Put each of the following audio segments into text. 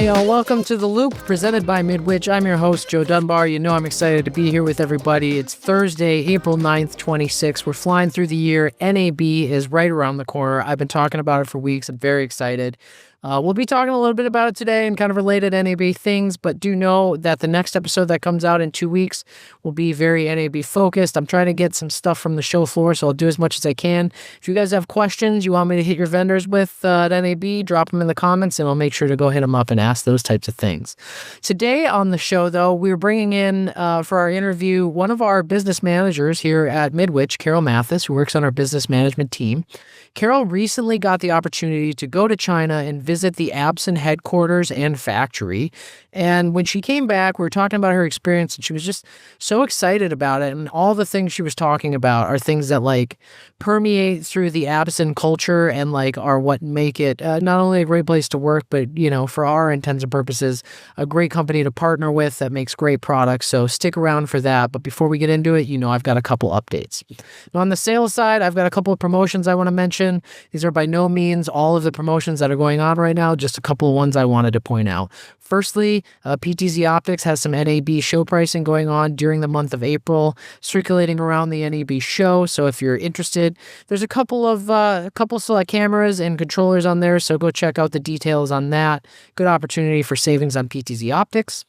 y'all. Welcome to The Loop, presented by Midwich. I'm your host, Joe Dunbar. You know I'm excited to be here with everybody. It's Thursday, April 9th, 26. We're flying through the year. NAB is right around the corner. I've been talking about it for weeks. I'm very excited. We'll be talking a little bit about it today and kind of related NAB things, but do know that the next episode that comes out in 2 weeks will be very NAB focused. I'm trying to get some stuff from the show floor, so I'll do as much as I can. If you guys have questions you want me to hit your vendors with at NAB, drop them in the comments, and I'll make sure to go hit them up and ask those types of things. Today on the show, though, we're bringing in, for our interview, one of our business managers here at Midwich, Carol Mathis, who works on our business management team. Carol recently got the opportunity to go to China and visit the Absen headquarters and factory. And when she came back, we were talking about her experience, and she was just so excited about it. And all the things she was talking about are things that like permeate through the Absen culture and like are what make it not only a great place to work, but, you know, for our intents and purposes, a great company to partner with that makes great products. So stick around for that. But before we get into it, you know, I've got a couple updates. Now, on the sales side, I've got a couple of promotions I want to mention. These are by no means all of the promotions that are going on right now, just a couple of ones I wanted to point out. Firstly, PTZ Optics has some NAB show pricing going on during the month of April, circulating around the NAB show. So if you're interested, there's a couple select cameras and controllers on there. So go check out the details on that. Good opportunity for savings on PTZ Optics.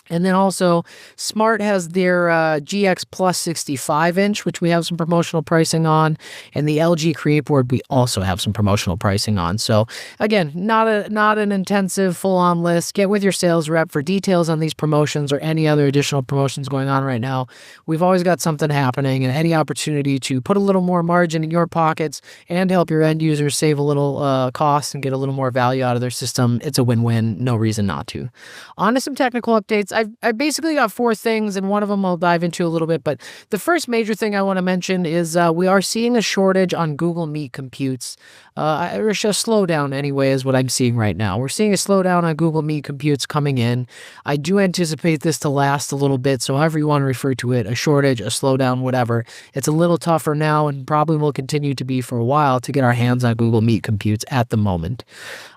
And then also, Smart has their GX Plus 65-inch, which we have some promotional pricing on, and the LG Create Board we also have some promotional pricing on. So again, not an intensive full-on list. Get with your sales rep for details on these promotions or any other additional promotions going on right now. We've always got something happening, and any opportunity to put a little more margin in your pockets and help your end users save a little cost and get a little more value out of their system, it's a win-win. No reason not to. On to some technical updates. I've basically got 4 things, and one of them I'll dive into a little bit. But the first major thing I want to mention is we are seeing a shortage on Google Meet computes. Or a slowdown anyway is what I'm seeing right now. We're seeing a slowdown on Google Meet computes coming in. I do anticipate this to last a little bit, so however you want to refer to it, a shortage, a slowdown, whatever. It's a little tougher now and probably will continue to be for a while to get our hands on Google Meet computes at the moment.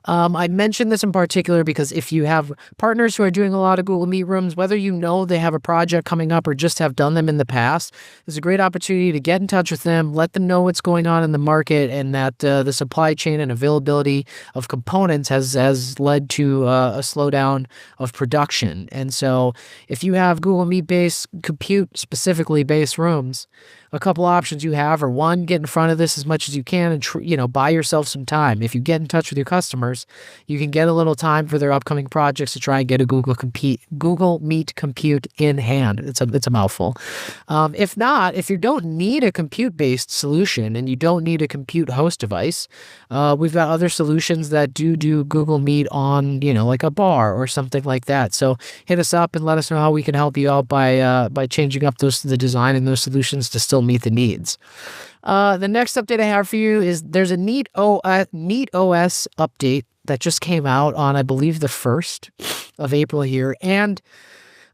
I mentioned this in particular because if you have partners who are doing a lot of Google Meet rooms, whether you know they have a project coming up or just have done them in the past, there's a great opportunity to get in touch with them, let them know what's going on in the market, and that the supply chain and availability of components has led to a slowdown of production. And so if you have Google Meet-based compute, specifically based rooms, a couple options you have are, one, get in front of this as much as you can and buy yourself some time. If you get in touch with your customers, you can get a little time for their upcoming projects to try and get a Google Meet compute in hand. It's a mouthful. If not, if you don't need a compute-based solution and you don't need a compute host device, we've got other solutions that do Google Meet on, like a bar or something like that. So hit us up and let us know how we can help you out by changing up the design and those solutions to still meet the needs. The next update I have for you is there's a Neat OS update that just came out on, I believe, the 1st of April here. And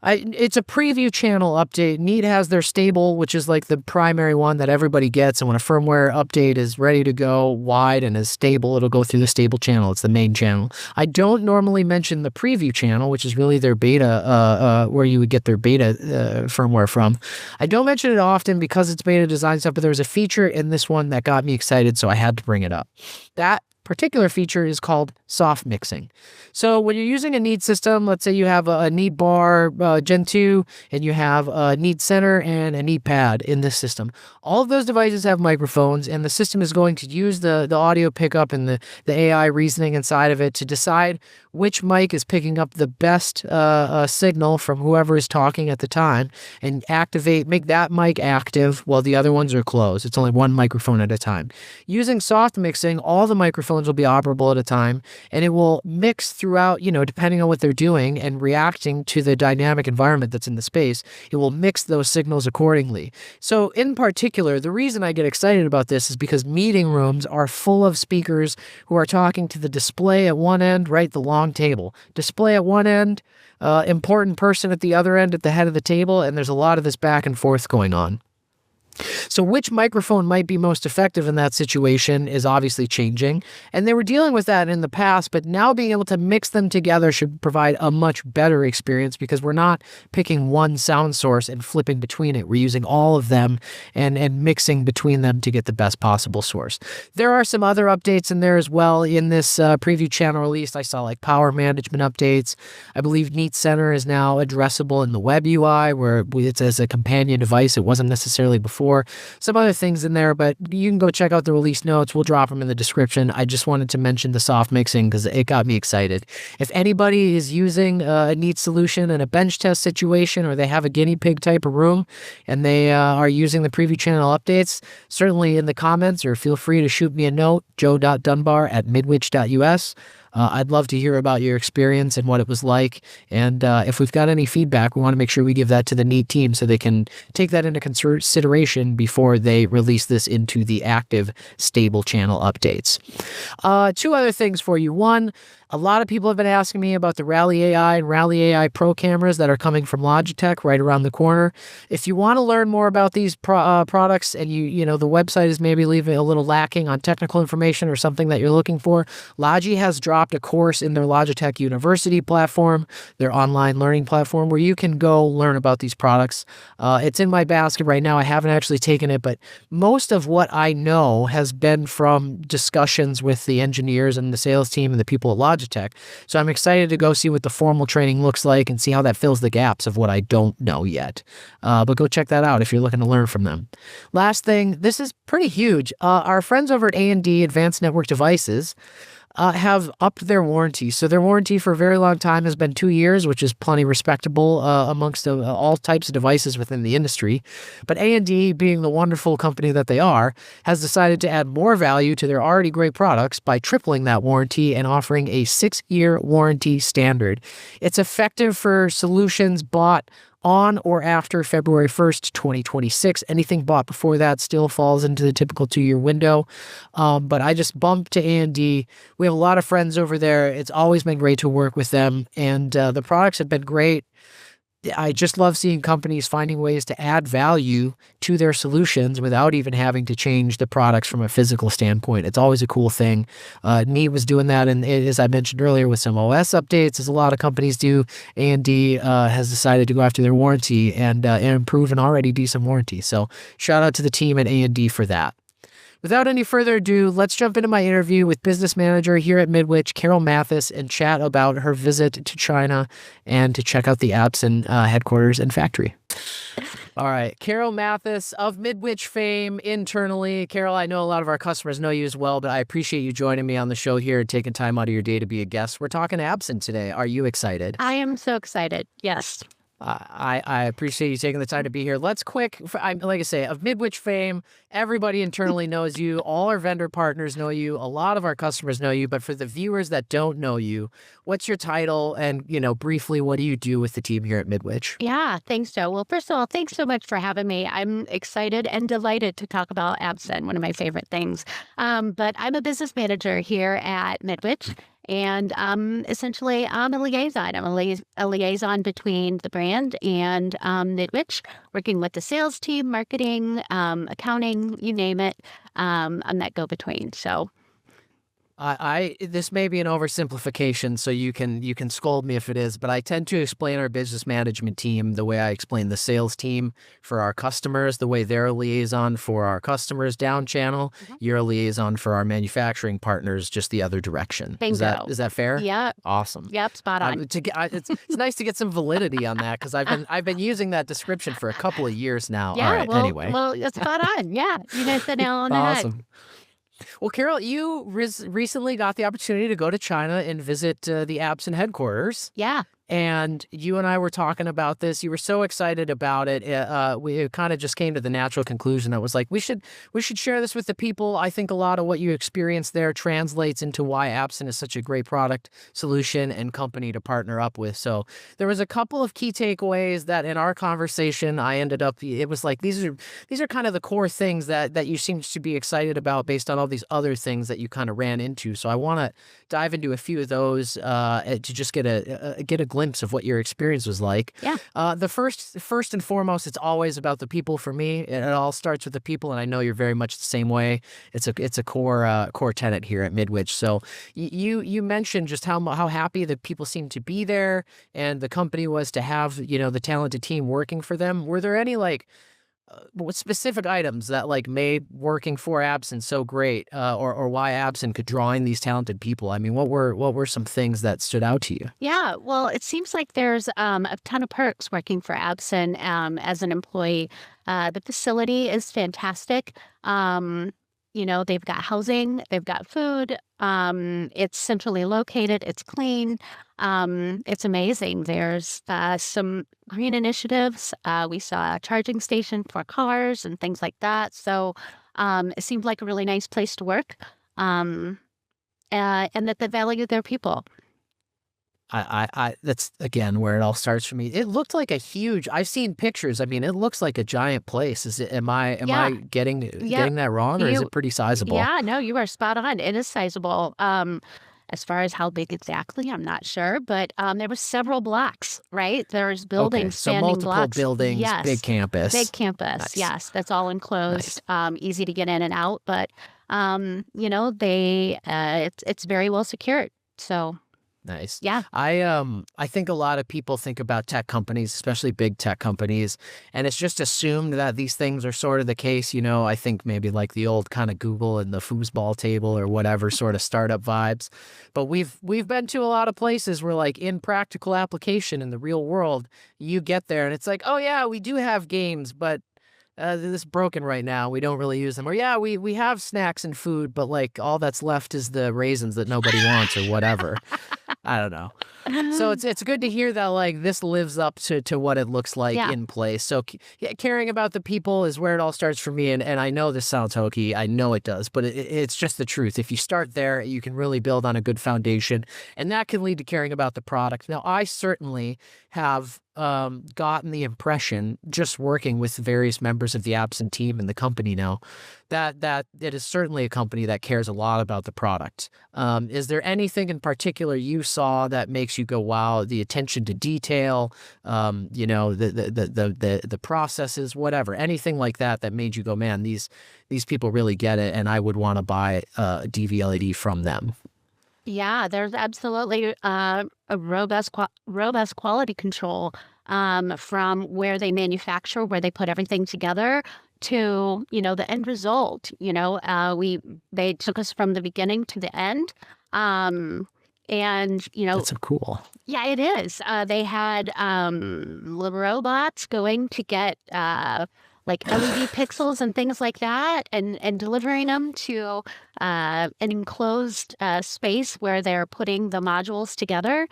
it's a preview channel update. Neat has their stable, which is like the primary one that everybody gets. And when a firmware update is ready to go wide and is stable, it'll go through the stable channel. It's the main channel. I don't normally mention the preview channel, which is really their beta, where you would get their beta firmware from. I don't mention it often because it's beta design stuff, but there was a feature in this one that got me excited, so I had to bring it up. That particular feature is called soft mixing. So when you're using a Neat system, let's say you have a Neat bar Gen 2 and you have a Neat center and a Neat pad in this system. All of those devices have microphones, and the system is going to use the audio pickup and the AI reasoning inside of it to decide which mic is picking up the best signal from whoever is talking at the time and make that mic active while the other ones are closed. It's only one microphone at a time. Using soft mixing, all the microphones will be operable at a time, and it will mix throughout, depending on what they're doing and reacting to the dynamic environment that's in the space. It will mix those signals accordingly. So in particular, the reason I get excited about this is because meeting rooms are full of speakers who are talking to the display at one end, right? The long table. Display at one end, important person at the other end at the head of the table, and there's a lot of this back and forth going on. So which microphone might be most effective in that situation is obviously changing. And they were dealing with that in the past, but now being able to mix them together should provide a much better experience because we're not picking one sound source and flipping between it. We're using all of them and mixing between them to get the best possible source. There are some other updates in there as well. In this preview channel release, I saw like power management updates. I believe Neat Center is now addressable in the web UI where it's as a companion device. It wasn't necessarily before. Some other things in there, but you can go check out the release notes. We'll drop them in the description. I just wanted to mention the soft mixing because it got me excited. If anybody is using a Neat solution in a bench test situation or they have a guinea pig type of room and they are using the preview channel updates, certainly in the comments or feel free to shoot me a note, joe.dunbar@midwich.us. I'd love to hear about your experience and what it was like. And if we've got any feedback, we want to make sure we give that to the Neat team so they can take that into consideration before they release this into the active, stable channel updates. Two other things for you. One, a lot of people have been asking me about the Rally AI and Rally AI Pro cameras that are coming from Logitech right around the corner. If you want to learn more about these products and you know the website is maybe leaving a little lacking on technical information or something that you're looking for, Logi has dropped a course in their Logitech University platform, their online learning platform, where you can go learn about these products. It's in my basket right now. I haven't actually taken it, but most of what I know has been from discussions with the engineers and the sales team and the people at Logitech. So I'm excited to go see what the formal training looks like and see how that fills the gaps of what I don't know yet. But go check that out if you're looking to learn from them. Last thing, this is pretty huge. Our friends over at A&D Advanced Network Devices have upped their warranty. So their warranty for a very long time has been 2 years, which is plenty respectable amongst all types of devices within the industry. But A&D, being the wonderful company that they are, has decided to add more value to their already great products by tripling that warranty and offering a 6-year warranty standard. It's effective for solutions bought on or after February 1st, 2026. Anything bought before that still falls into the typical 2-year window. But I just bumped to A&D. We have a lot of friends over there. It's always been great to work with them, and the products have been great. I just love seeing companies finding ways to add value to their solutions without even having to change the products from a physical standpoint. It's always a cool thing. Neat was doing that, and as I mentioned earlier, with some OS updates, as a lot of companies do, A&D has decided to go after their warranty and improve an already decent warranty. So shout out to the team at A&D for that. Without any further ado, let's jump into my interview with business manager here at Midwich, Carol Mathis, and chat about her visit to China and to check out the Absen headquarters and factory. All right. Carol Mathis of Midwich fame internally. Carol, I know a lot of our customers know you as well, but I appreciate you joining me on the show here and taking time out of your day to be a guest. We're talking Absen today. Are you excited? I am so excited. Yes. I appreciate you taking the time to be here. Let's like I say, of Midwich fame, everybody internally knows you. All our vendor partners know you. A lot of our customers know you. But for the viewers that don't know you, what's your title? And, briefly, what do you do with the team here at Midwich? Yeah, thanks, Joe. Well, first of all, thanks so much for having me. I'm excited and delighted to talk about Absen, one of my favorite things. But I'm a business manager here at Midwich. And essentially, I'm a liaison. I'm a liaison between the brand and Midwich, working with the sales team, marketing, accounting, you name it. I'm that go-between. So this may be an oversimplification, so you can scold me if it is, but I tend to explain our business management team the way I explain the sales team for our customers, the way they're a liaison for our customers down channel. Mm-hmm. You're a liaison for our manufacturing partners, just the other direction. Bingo. Is that fair? Yeah. Awesome. Yep. Spot on. It's nice to get some validity on that because I've been using that description for a couple of years now. Yeah. All right. Anyway. Well, it's spot on. Yeah. You hit the nail on the head. Awesome. Well, Carol, you recently got the opportunity to go to China and visit the Absen headquarters. Yeah. And you and I were talking about this. You were so excited about it. We kind of just came to the natural conclusion that was like, we should share this with the people. I think a lot of what you experienced there translates into why Absen is such a great product, solution, and company to partner up with. So there was a couple of key takeaways that in our conversation, it was like, these are kind of the core things that you seem to be excited about based on all these other things that you kind of ran into. So I want to dive into a few of those to just get a glimpse of what your experience was like. Yeah. The first and foremost, it's always about the people for me. It all starts with the people, and I know you're very much the same way. It's a core tenet here at Midwich. So you mentioned just how happy the people seemed to be there, and the company was to have the talented team working for them. Were there any what specific items that made working for Absen so great, or why Absen could draw in these talented people? I mean, what were some things that stood out to you? Yeah, well, it seems like there's a ton of perks working for Absen as an employee. The facility is fantastic. They've got housing, they've got food. It's centrally located, it's clean. It's amazing. There's some green initiatives. We saw a charging station for cars and things like that. So it seemed like a really nice place to work, and that they value their people. That's again where it all starts for me. It looked like I've seen pictures. I mean, it looks like a giant place. Am I Yeah, getting that wrong, or is you it pretty sizable? Yeah, no, you are spot on. It is sizable. As far as how big exactly, I'm not sure, but there was several blocks, right? There's Okay, buildings so spanning multiple blocks. buildings, big Yes, big campus. campus. Nice, Yes, that's all enclosed, nice. easy to get in and out. But it's very well secured. So Nice. yeah, I think a lot of people think about tech companies, especially big tech companies, and it's just assumed that these things are sort of the case. I think maybe like the old kind of Google and the foosball table or whatever sort of startup vibes. But we've been to a lot of places where in practical application in the real world, you get there and it's like, oh yeah, we do have games, but this is broken right now. We don't really use them. Or yeah, we have snacks and food, but all that's left is the raisins that nobody wants or whatever. I don't know. So it's good to hear that this lives up to what it looks like yeah, in place. So yeah, caring about the people is where it all starts for me. And I know this sounds hokey. I know it does, but it's just the truth. If you start there, you can really build on a good foundation, and that can lead to caring about the product. Now, I certainly have gotten the impression, just working with various members of the Absent team and the company now, that it is certainly a company that cares a lot about the product. Is there anything in particular you saw that makes you go, wow, the attention to detail, the processes, whatever, anything like that made you go, man, these people really get it, and I would want to buy a DVLAD from them? yeah. There's absolutely a robust quality control from where they manufacture, where they put everything together, to the end result. They took us from the beginning to the end. And That's so cool. yeah, it is. They had the robots going to get LED pixels and things like that, and delivering them to an enclosed space where they're putting the modules together,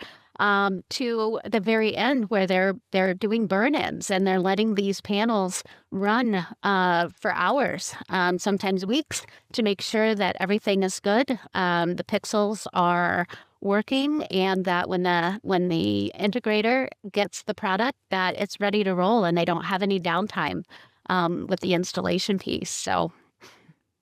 to the very end where they're doing burn-ins, and they're letting these panels run for hours, sometimes weeks, to make sure that everything is good. The pixels are working, and that when the integrator gets the product, that it's ready to roll, and they don't have any downtime with the installation piece. So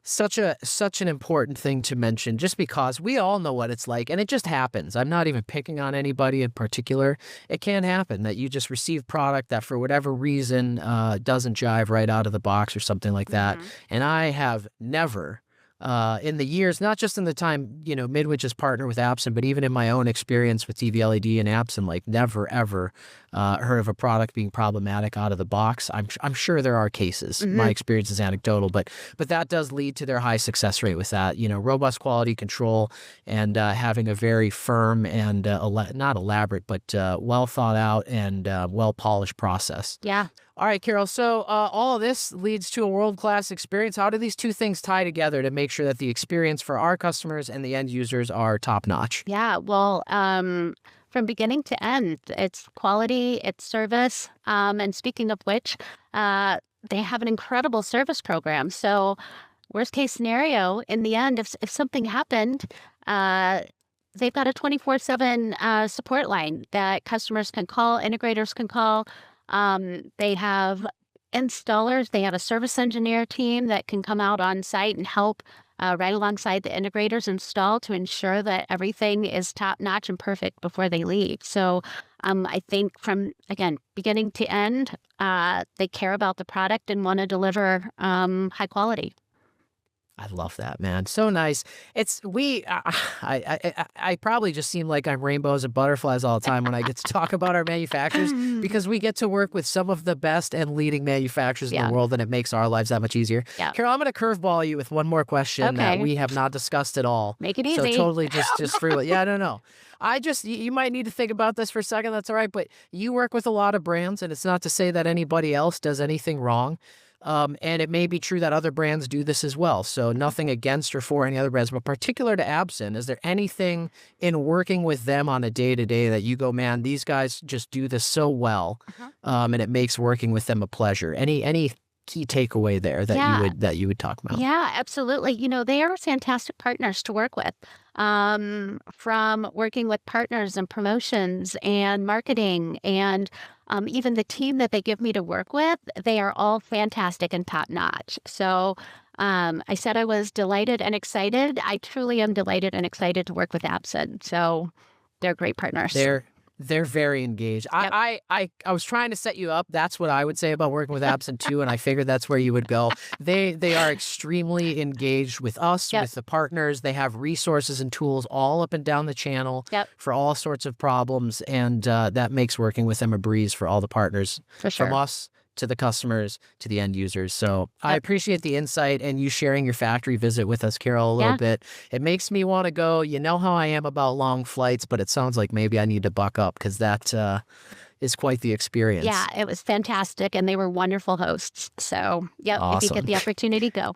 Such an important thing to mention, just because we all know what it's like, and it just happens. I'm not even picking on anybody in particular. It can happen that you just receive product that for whatever reason doesn't jive right out of the box or something like that. mhm. And I have never, in the years, not just in the time, Midwich is partner with Absen, but even in my own experience with DVLAD and Absen, never ever heard of a product being problematic out of the box. I'm sure there are cases. My Mhm. experience is anecdotal, but that does lead to their high success rate with that. Robust quality control, and having a very firm and not elaborate, but well thought out and well polished process. Yeah. All right, Carol. So all of this leads to a world-class experience. How do these two things tie together to make sure that the experience for our customers and the end users are top-notch? Yeah. Well, from beginning to end, it's quality, it's service. And speaking of which, they have an incredible service program. So worst case scenario, in the end, if something happened, uh, they've got a 24/7 support line that customers can call, integrators can call. They have installers. They have a service engineer team that can come out on site and help right alongside the integrators install to ensure that everything is top notch and perfect before they leave. So I think from, again, beginning to end, they care about the product and want to deliver high quality. I love that, man. So nice. I probably just seem like I'm rainbows and butterflies all the time when I get to talk about our manufacturers because we get to work with some of the best and leading manufacturers in the world, and it makes our lives that much easier. Yeah. Carol, I'm going to curveball you with one more question that we have not discussed at all. Make it easy. So totally just free. Yeah, no. You might need to think about this for a second. That's all right. But you work with a lot of brands, and it's not to say that anybody else does anything wrong. And it may be true that other brands do this as well. So nothing against or for any other brands, but particular to Absen, is there anything in working with them on a day-to-day that you go, man, these guys just do this so well, and it makes working with them a pleasure? Any key takeaway there that you would talk about? Yeah, absolutely. They are fantastic partners to work with. From working with partners and promotions and marketing and even the team that they give me to work with, they are all fantastic and top notch. So I said I was delighted and excited. I truly am delighted and excited to work with Absen. So they're great partners. They're very engaged. Yep. I was trying to set you up. That's what I would say about working with Absen too, and I figured that's where you would go. They are extremely engaged with us, with the partners. They have resources and tools all up and down the channel for all sorts of problems, and that makes working with them a breeze for all the partners, for sure. From us to the customers to the end users. So I appreciate the insight and you sharing your factory visit with us, Carol, a little bit. It makes me want to go. You know how I am about long flights, but it sounds like maybe I need to buck up because that is quite the experience. Yeah, it was fantastic, and they were wonderful hosts. So, Awesome. If you get the opportunity, go.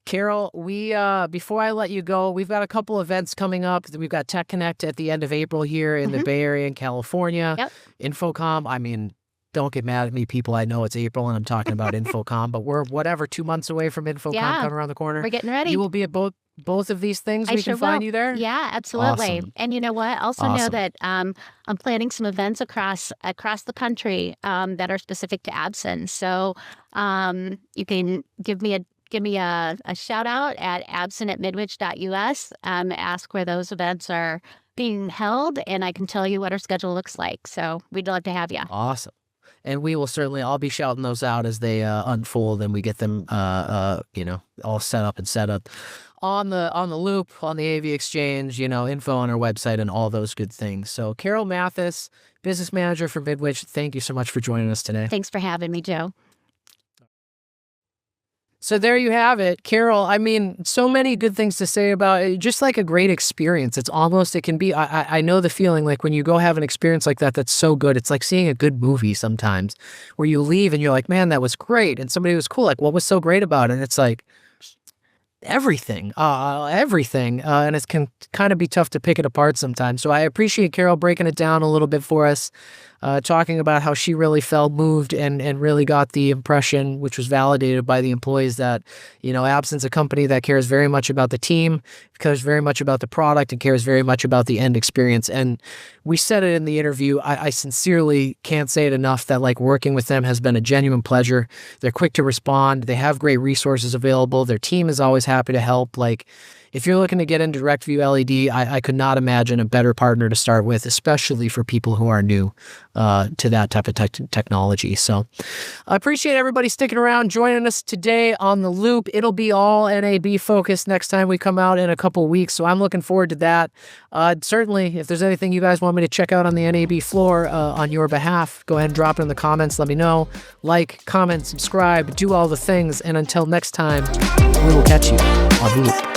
Carol, we before I let you go, we've got a couple events coming up. We've got Tech Connect at the end of April here in the Bay Area in California. Infocom, I mean, don't get mad at me, people. I know it's April and I'm talking about Infocom, but we're 2 months away from Infocom coming around the corner. We're getting ready. You will be at both of these things. We can find you there. Yeah, absolutely. Awesome. And you know what? Also know that I'm planning some events across the country that are specific to Absen. So you can give me a shout out at absen@midwich.us. Ask where those events are being held, and I can tell you what our schedule looks like. So we'd love to have you. Awesome. And we will I'll be shouting those out as they unfold and we get them, all set up on the loop, on the AV Exchange, info on our website and all those good things. So Carol Mathis, business manager for Midwich, thank you so much for joining us today. Thanks for having me, Joe. So there you have it. Carol, I mean, so many good things to say about it. Just like a great experience. It can be, I know the feeling like when you go have an experience like that, that's so good. It's like seeing a good movie sometimes where you leave and you're like, man, that was great. And somebody was cool. Like, what was so great about it? And it's like, everything. And it can kind of be tough to pick it apart sometimes. So I appreciate Carol breaking it down a little bit for us, talking about how she really felt moved and really got the impression, which was validated by the employees, that, Absen's a company that cares very much about the team, cares very much about the product, and cares very much about the end experience. And we said it in the interview. I sincerely can't say it enough that working with them has been a genuine pleasure. They're quick to respond. They have great resources available. Their team is always happy to help. If you're looking to get into direct view LED, I could not imagine a better partner to start with, especially for people who are new to that type of technology. So I appreciate everybody sticking around, joining us today on The Loop. It'll be all NAB focused next time we come out in a couple weeks, so I'm looking forward to that. Certainly, if there's anything you guys want me to check out on the NAB floor on your behalf, go ahead and drop it in the comments. Let me know. Like, comment, subscribe, do all the things. And until next time, we will catch you on The Loop.